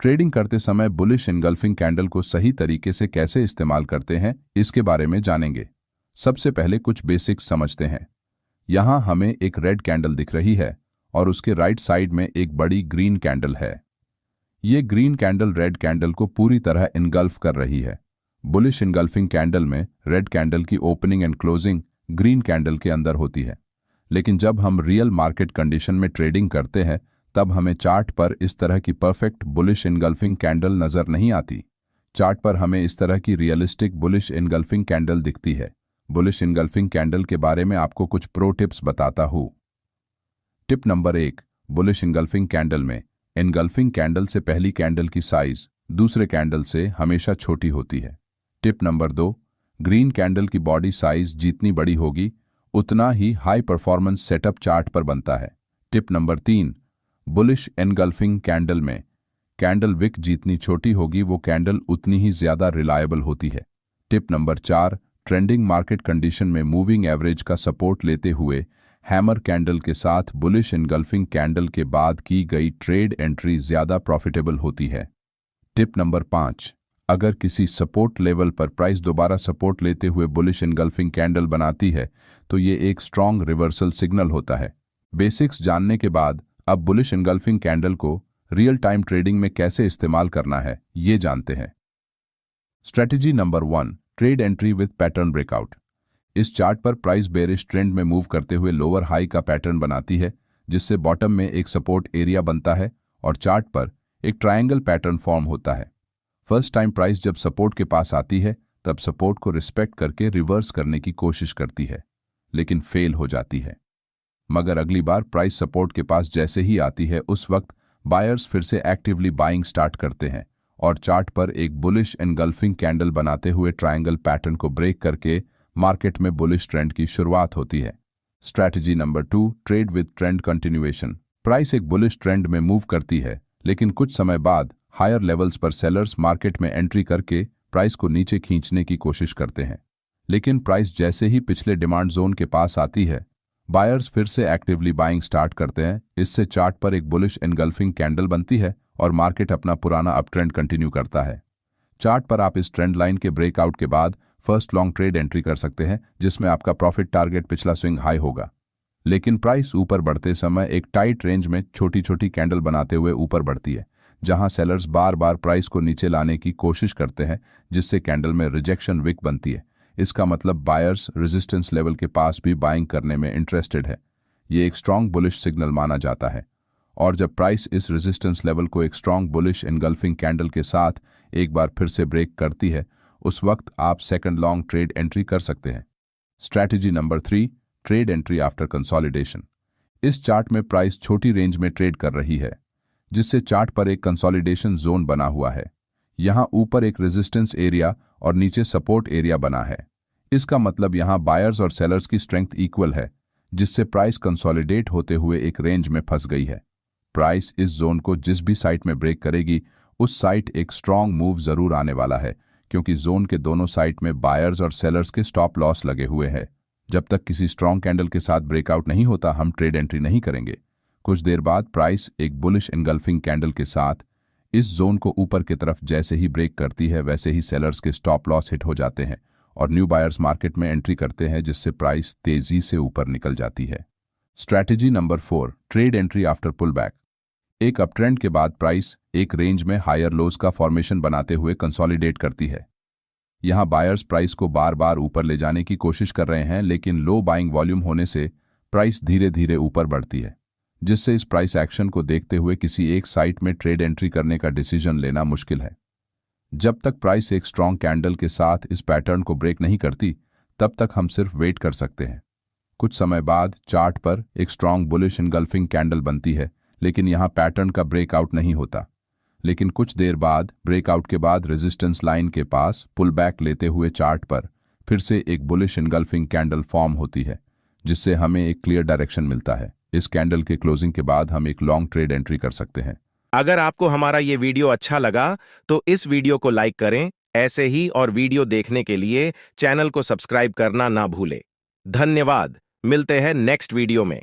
Trading करते समय bullish engulfing candle को सही तरीके से कैसे इस्तेमाल करते हैं इसके बारे में जानेंगे। सबसे पहले कुछ बेसिक्स समझते हैं। यहाँ हमें एक रेड कैंडल दिख रही है और उसके राइट साइड में एक बड़ी ग्रीन कैंडल है। ये ग्रीन कैंडल रेड कैंडल को पूरी तरह इनगल्फ कर रही है। बुलिश इनगल्फिंग कैंडल में रेड कैंडल की opening and closing green candle के अंदर होती है, लेकिन जब हम रियल मार्केट कंडीशन में ट्रेडिंग करते हैं तब हमें चार्ट पर इस तरह की परफेक्ट बुलिश इनगल्फिंग कैंडल नजर नहीं आती। चार्ट पर हमें इस तरह की रियलिस्टिक बुलिश इनगल्फिंग कैंडल दिखती है। बुलिश इनगल्फिंग कैंडल के बारे में आपको कुछ प्रो टिप्स बताता हूँ। Tip number 1, bullish engulfing candle में इनगल्फिंग कैंडल से पहली कैंडल की साइज दूसरे कैंडल से हमेशा छोटी होती है। टिप नंबर 2, ग्रीन कैंडल की बॉडी साइज जितनी बड़ी होगी उतना ही हाई परफॉर्मेंस सेटअप चार्ट पर बनता है। Tip number 3, bullish engulfing candle में कैंडल विक जितनी छोटी होगी वो कैंडल उतनी ही ज्यादा रिलायबल होती है। Tip number 4, trending market condition में मूविंग एवरेज का सपोर्ट लेते हुए हैमर कैंडल के साथ बुलिश इनगल्फिंग कैंडल के बाद की गई ट्रेड एंट्री ज्यादा प्रॉफिटेबल होती है। टिप नंबर 5, अगर किसी सपोर्ट लेवल पर प्राइस दोबारा सपोर्ट लेते हुए बुलिश इनगल्फिंग कैंडल बनाती है तो ये एक स्ट्रॉन्ग रिवर्सल सिग्नल होता है। बेसिक्स जानने के बाद अब बुलिश इनगल्फिंग कैंडल को रियल टाइम ट्रेडिंग में कैसे इस्तेमाल करना है ये जानते हैं। Strategy number 1, trade entry with pattern breakout. इस चार्ट पर प्राइस बेरिश ट्रेंड में मूव करते हुए लोअर हाई का पैटर्न बनाती है, जिससे बॉटम में एक सपोर्ट एरिया बनता है और चार्ट पर एक ट्रायंगल पैटर्न फॉर्म होता है। फर्स्ट टाइम प्राइस जब सपोर्ट के पास आती है तब सपोर्ट को रिस्पेक्ट करके रिवर्स करने की कोशिश करती है, लेकिन फेल हो जाती है। मगर अगली बार प्राइस सपोर्ट के पास जैसे ही आती है उस वक्त बायर्स फिर से एक्टिवली बाइंग स्टार्ट करते हैं और चार्ट पर एक बुलिश इनगल्फिंग कैंडल बनाते हुए ट्रायंगल पैटर्न को ब्रेक करके मार्केट में बुलिश ट्रेंड की शुरुआत होती है। Strategy number 2, trade with trend continuation. Price एक बुलिश ट्रेंड में मूव करती है, लेकिन कुछ समय बाद हायर लेवल्स पर सेलर्स मार्केट में एंट्री करके प्राइस को नीचे खींचने की कोशिश करते हैं। लेकिन प्राइस जैसे ही पिछले डिमांड जोन के पास आती है बायर्स फिर से एक्टिवली बाइंग स्टार्ट करते हैं। इससे चार्ट पर एक बुलिश इनगल्फिंग कैंडल बनती है और मार्केट अपना पुराना अप ट्रेंड कंटिन्यू करता है। चार्ट पर आप इस ट्रेंड लाइन के ब्रेकआउट के बाद फर्स्ट लॉन्ग ट्रेड एंट्री कर सकते हैं, जिसमें आपका प्रॉफिट टारगेट पिछला स्विंग हाई होगा। लेकिन प्राइस ऊपर बढ़ते समय एक टाइट रेंज में छोटी छोटी कैंडल बनाते हुए ऊपर बढ़ती है, जहां सेलर्स बार बार प्राइस को नीचे लाने की कोशिश करते हैं, जिससे कैंडल में रिजेक्शन विक बनती है। इसका मतलब बायर्स रेजिस्टेंस लेवल के पास भी बाइंग करने में इंटरेस्टेड है। ये एक स्ट्रॉन्ग बुलिश सिग्नल माना जाता है और जब प्राइस इस रेजिस्टेंस लेवल को एक स्ट्रॉन्ग बुलिश इनगल्फिंग कैंडल के साथ एक बार फिर से ब्रेक करती है उस वक्त आप सेकंड लॉन्ग ट्रेड एंट्री कर सकते हैं। Strategy number 3, trade entry after consolidation. इस चार्ट में प्राइस छोटी रेंज में ट्रेड कर रही है, जिससे चार्ट पर एक कंसोलिडेशन जोन बना हुआ है। यहां ऊपर एक रेजिस्टेंस एरिया और नीचे सपोर्ट एरिया बना है। इसका मतलब यहां बायर्स और सेलर्स की स्ट्रेंथ इक्वल है, जिससे प्राइस कंसोलिडेट होते हुए एक रेंज में फंस गई है। प्राइस इस जोन को जिस भी साइड में ब्रेक करेगी उस साइड एक स्ट्रॉन्ग मूव जरूर आने वाला है, क्योंकि जोन के दोनों साइड में बायर्स और सेलर्स के स्टॉप लॉस लगे हुए हैं। जब तक किसी स्ट्रॉन्ग कैंडल के साथ ब्रेकआउट नहीं होता हम ट्रेड एंट्री नहीं करेंगे। कुछ देर बाद प्राइस एक बुलिश इनगल्फिंग कैंडल के साथ इस जोन को ऊपर की तरफ जैसे ही ब्रेक करती है वैसे ही सेलर्स के स्टॉप लॉस हिट हो जाते हैं और न्यू बायर्स मार्केट में एंट्री करते हैं, जिससे प्राइस तेजी से ऊपर निकल जाती है। Strategy number 4, trade entry after pull back. एक अप ट्रेंड के बाद प्राइस एक रेंज में हायर लोज का फॉर्मेशन बनाते हुए कंसोलिडेट करती है। यहां बायर्स प्राइस को बार बार ऊपर ले जाने की कोशिश कर रहे हैं, लेकिन लो बाइंग वॉल्यूम होने से प्राइस धीरे धीरे ऊपर बढ़ती है, जिससे इस प्राइस एक्शन को देखते हुए किसी एक साइट में ट्रेड एंट्री करने का डिसीजन लेना मुश्किल है। जब तक प्राइस एक स्ट्रॉन्ग कैंडल के साथ इस पैटर्न को ब्रेक नहीं करती तब तक हम सिर्फ वेट कर सकते हैं। कुछ समय बाद चार्ट पर एक स्ट्रॉन्ग बुलिश इनगल्फिंग कैंडल बनती है, लेकिन यहां पैटर्न का ब्रेकआउट नहीं होता। लेकिन कुछ देर बाद ब्रेकआउट के बाद रेजिस्टेंस लाइन के पास पुल बैक लेते हुए चार्ट पर फिर से एक बुलिश इनगल्फिंग कैंडल फॉर्म होती है, जिससे हमें एक क्लियर डायरेक्शन मिलता है। इस कैंडल के क्लोजिंग के बाद हम एक लॉन्ग ट्रेड एंट्री कर सकते हैं। अगर आपको हमारा ये वीडियो अच्छा लगा तो इस वीडियो को लाइक करें। ऐसे ही और वीडियो देखने के लिए चैनल को सब्सक्राइब करना ना भूलें। धन्यवाद। मिलते हैं नेक्स्ट वीडियो में।